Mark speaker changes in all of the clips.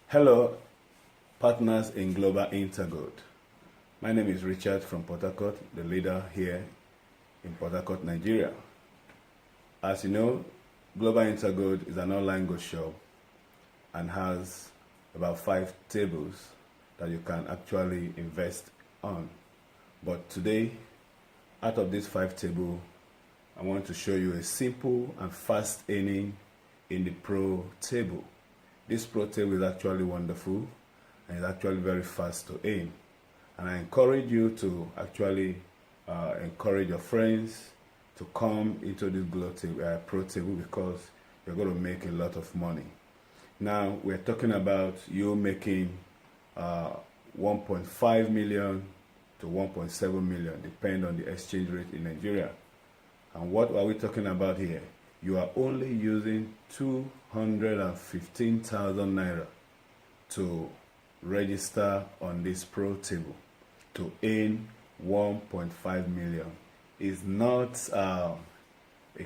Speaker 1: Hello, partners in Global Intergold. My name is Richard from Port Harcourt, the leader here in Port Harcourt, Nigeria. As you know, Global Intergold is an online gold shop and has about 5 tables that you can actually invest on. But today, out of these 5 tables, I want to show you a simple and fast earning in the Pro table. This Pro table is actually wonderful and it's actually very fast to earn. And I encourage you to actually encourage your friends to come into this Pro table because you're going to make a lot of money. Now we're talking about you making 1.5 million to 1.7 million, depending on the exchange rate in Nigeria. And what are we talking about here? You are only using 215,000 naira to register on this Pro table to earn 1.5 million. It's not a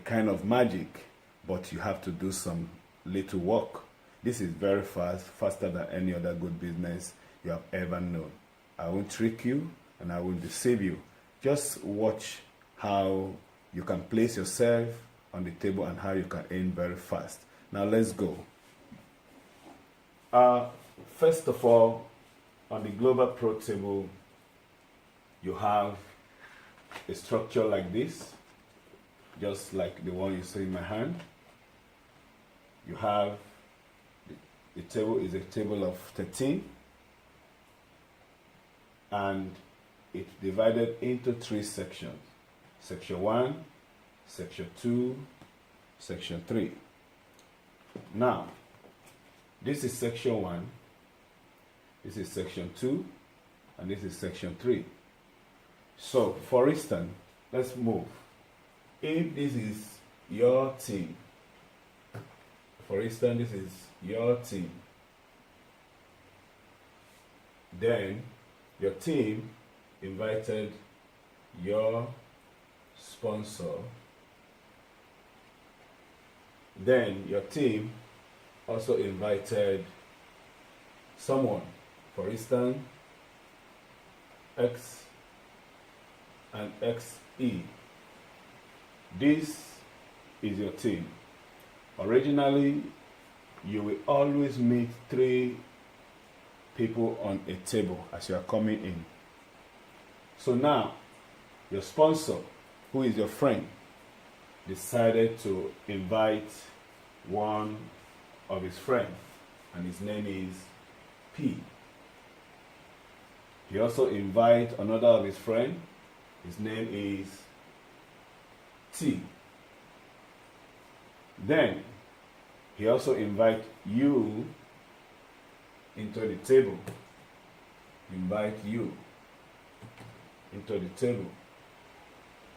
Speaker 1: kind of magic, but you have to do some little work. This is very fast, faster than any other good business you have ever known. I won't trick you and I won't deceive you. Just watch how you can place yourself on the table and how you can earn very fast. Now let's go. First of all, on the Global Pro table, you have a structure like this, just like the one you see in my hand. You have the table is a table of 13 and it's divided into 3 sections. Section 1, Section 2, Section 3. Now, this is Section 1, this is Section 2, and this is Section 3. So, for instance, let's move. If this is your team, for instance, this is your team, then your team invited your sponsor, then your team also invited someone, for instance X and XE. This is your team. Originally you will always meet 3 people on a table as you are coming in. So now your sponsor, who is your friend, decided to invite one of his friends, and his name is P. He also invites another of his friends, his name is T. Then he also invites you into the table. Invite you into the table.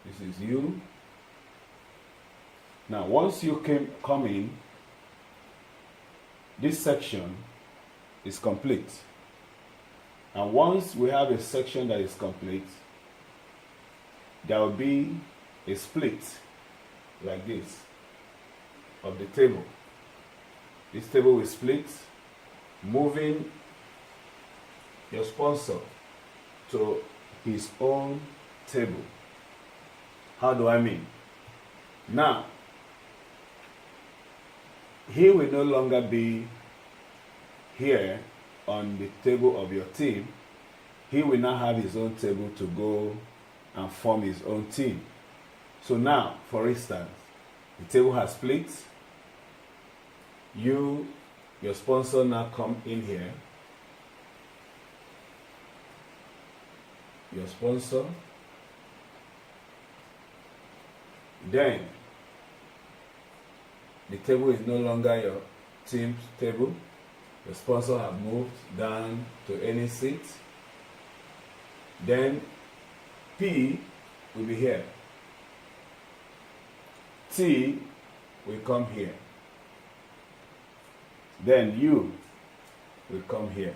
Speaker 1: This is you. Now, once you come in, this section is complete. And once we have a section that is complete, there will be a split like this of the table. This table will split, moving your sponsor to his own table. How do I mean? Now, he will no longer be here on the table of your team. He will now have his own table to go and form his own team. So now, for instance, the table has split. Your sponsor now come in here. Your sponsor. Then the table is no longer your team's table. Your sponsor have moved down to any seat. Then P will be here. T will come here. Then U will come here.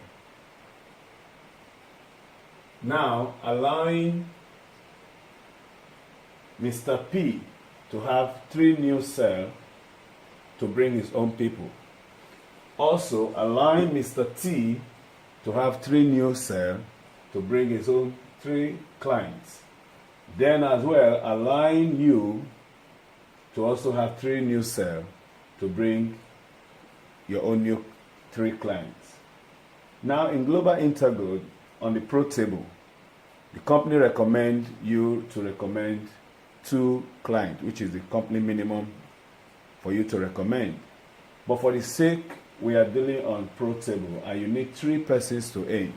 Speaker 1: Now allowing Mr. P to have 3 new cells to bring his own people. Also allowing Mr. T to have 3 new sales to bring his own 3 clients. Then as well, allowing you to also have 3 new sales to bring your own new 3 clients. Now in Global Intergold, on the pro table, the company recommends you to recommend 2 clients, which is the company minimum for you to recommend. But for the sake we are dealing on pro table and you need 3 persons to aim,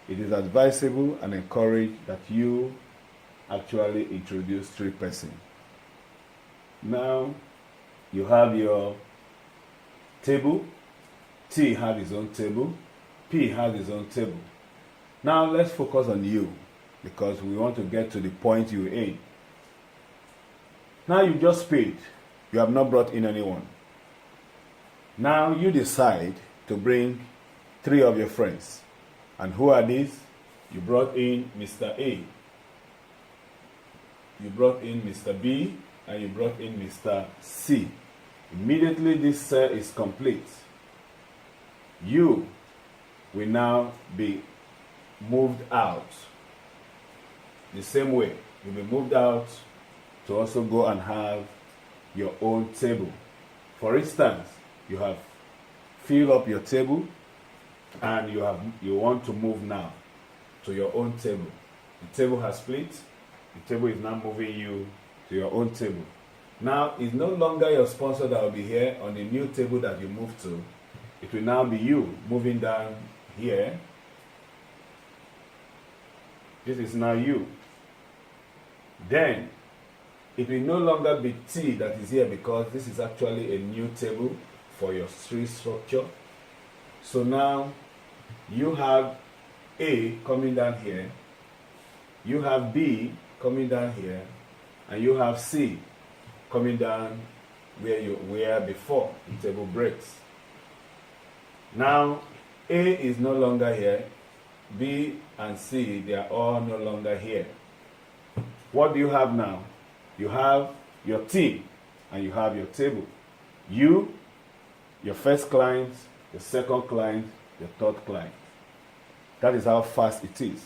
Speaker 1: it is advisable and encouraged that you actually introduce 3 persons. Now you have your table, T has his own table, P has his own table. Now let's focus on you, because we want to get to the point you aim. Now you just paid, you have not brought in anyone. Now you decide to bring 3 of your friends. And who are these? You brought in Mr. A, you brought in Mr. B, and you brought in Mr. C. Immediately this cell is complete, you will now be moved out. The same way, you'll be moved out to also go and have your own table. For instance, you have filled up your table and you want to move now to your own table. The table has split. The table is now moving you to your own table. Now, it's no longer your sponsor that will be here on the new table that you move to. It will now be you moving down here. This is now you. Then, it will no longer be T that is here, because this is actually a new table for your street structure. So now, you have A coming down here, you have B coming down here, and you have C coming down where you were before the table breaks. Now, A is no longer here, B and C, they are all no longer here. What do you have now? You have your team and you have your table. You, your first client, your second client, your third client. That is how fast it is.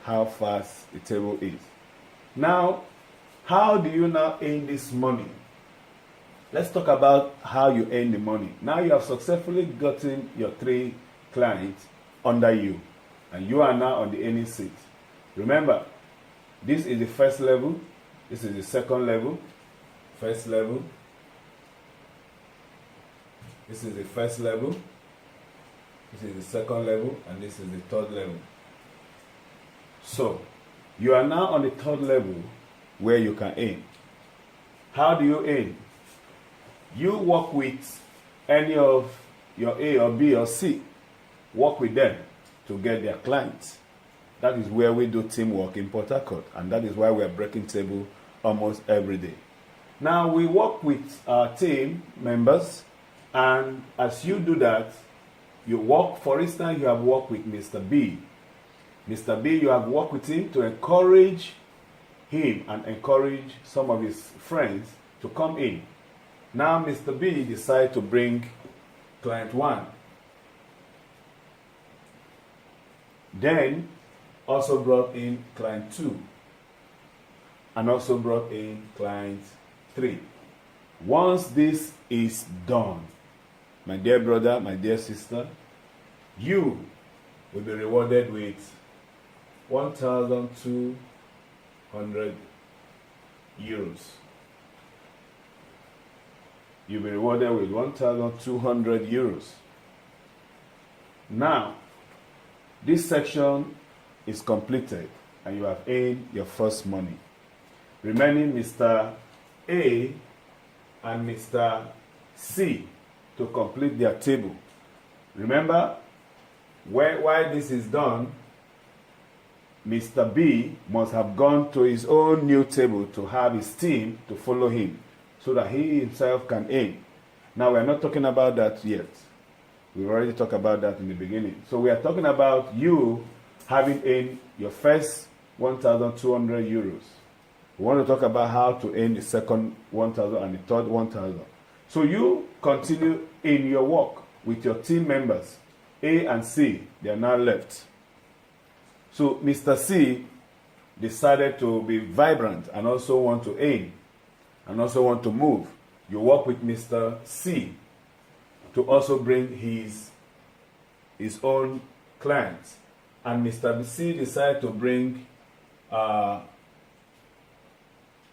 Speaker 1: How fast the table is. Now, how do you now earn this money? Let's talk about how you earn the money. Now you have successfully gotten your 3 clients under you, and you are now on the earning seat. Remember, this is the first level, this is the second level, first level, this is the first level, this is the second level, and this is the third level. So, you are now on the third level where you can earn. How do you earn? You work with any of your A or B or C. Work with them to get their clients. That is where we do teamwork in Port Harcourt, and that is why we are breaking table almost every day. Now, we work with our team members, and as you do that, you work, for instance, you have worked with Mr. B. Mr. B, you have worked with him to encourage him and encourage some of his friends to come in. Now, Mr. B decides to bring client 1. Then, also brought in client 2. And also brought in client 3. Once this is done, my dear brother, my dear sister, you will be rewarded with 1,200 euros. You'll be rewarded with 1,200 euros. Now, this section is completed and you have earned your first money. Remaining Mr. A and Mr. C to complete their table. Remember, while this is done, Mr. B must have gone to his own new table to have his team to follow him, so that he himself can earn. Now, we are not talking about that yet. We've already talked about that in the beginning. So we are talking about you having earned your first 1,200 euros. We want to talk about how to earn the second 1,000 and the third 1,000. So you continue in your work. with your team members. A and C, they are now left. So Mr. C decided to be vibrant and also want to aim and also want to move. You work with Mr. C to also bring his own clients. And Mr. C decided to bring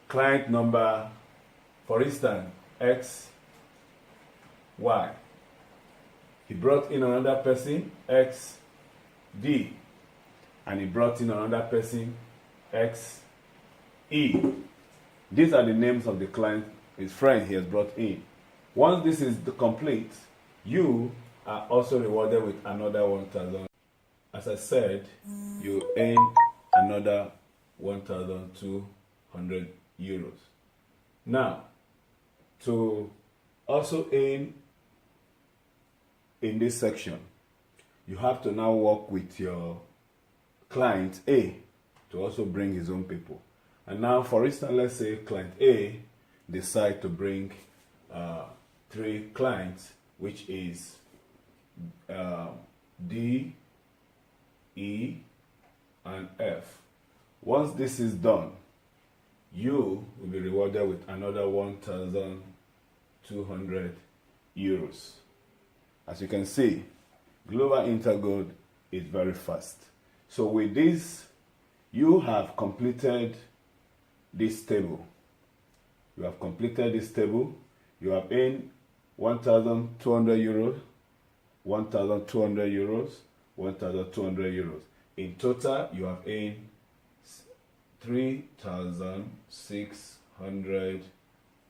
Speaker 1: client number, for instance, X, Y. He brought in another person, X, D. And he brought in another person, X, E. These are the names of the client, his friend he has brought in. Once this is complete, you are also rewarded with another 1,000. As I said, you earn another 1,200 euros. Now, to also earn in this section, you have to now work with your client A to also bring his own people. And now, for instance, let's say client A decide to bring 3 clients, which is D, E, and F. Once this is done, you will be rewarded with another 1,200 euros. As you can see, Global Intergold is very fast. So with this, you have completed this table. You have completed this table. You have earned 1,200 euros, 1,200 euros, 1,200 euros. In total, you have earned 3,600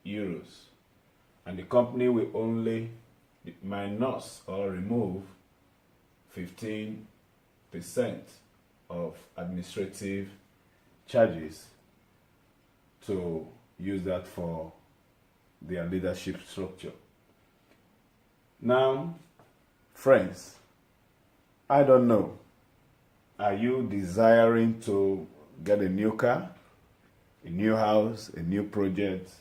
Speaker 1: euros. And the company will only minus or remove 15% of administrative charges to use that for their leadership structure. Now, friends, I don't know, are you desiring to get a new car, a new house, a new project?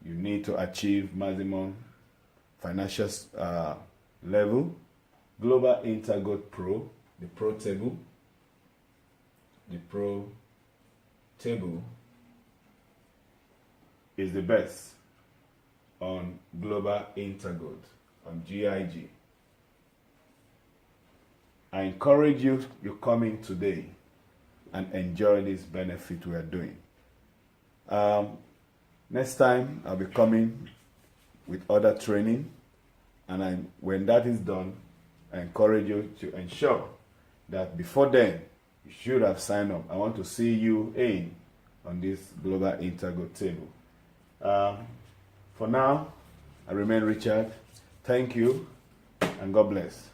Speaker 1: You need to achieve maximum financial level. Global Intergold Pro, the Pro table is the best on Global Intergold, on GIG. I encourage you come in today and enjoy this benefit we are doing. Next time I'll be coming with other training, and when that is done, I encourage you to ensure that before then you should have signed up. I want to see you in on this Global Intergold table. For now, I remain Richard. Thank you, and God bless.